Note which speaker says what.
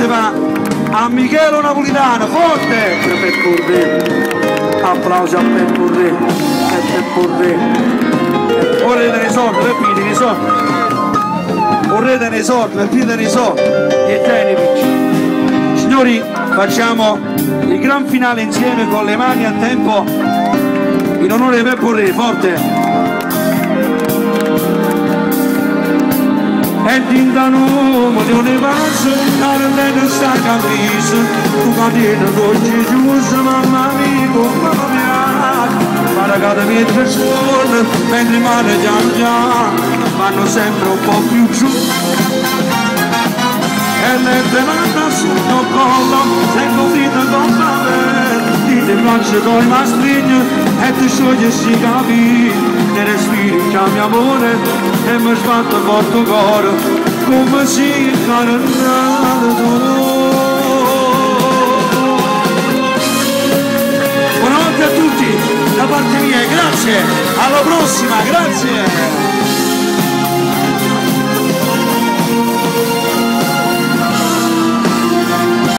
Speaker 1: forte va a Michele Napolitano, forte! Per Re, applausi a Peppo Re, e Peppo Re. Vorrete nei soldi, per pidere i soldi. Vorrete nei soldi, per pidere i soldi. E tieni, signori, facciamo il gran finale insieme con le mani a tempo in onore di Peppo Re, forte! E dintano di un passo, la sta camisa, tu catena dolce giusto, mamma mia, paragata mentre suona, mentre male piano piano, vanno sempre un po' più giù. E le tremanda sul collo, sei convinta con me, ti ti piace con i mastrigni, e ti scioglie si capisce. Ne respiri, chiami amore e mi sbatte forte il cuore come si incarenato tu. Buonanotte a tutti da parte mia, grazie, alla prossima, grazie.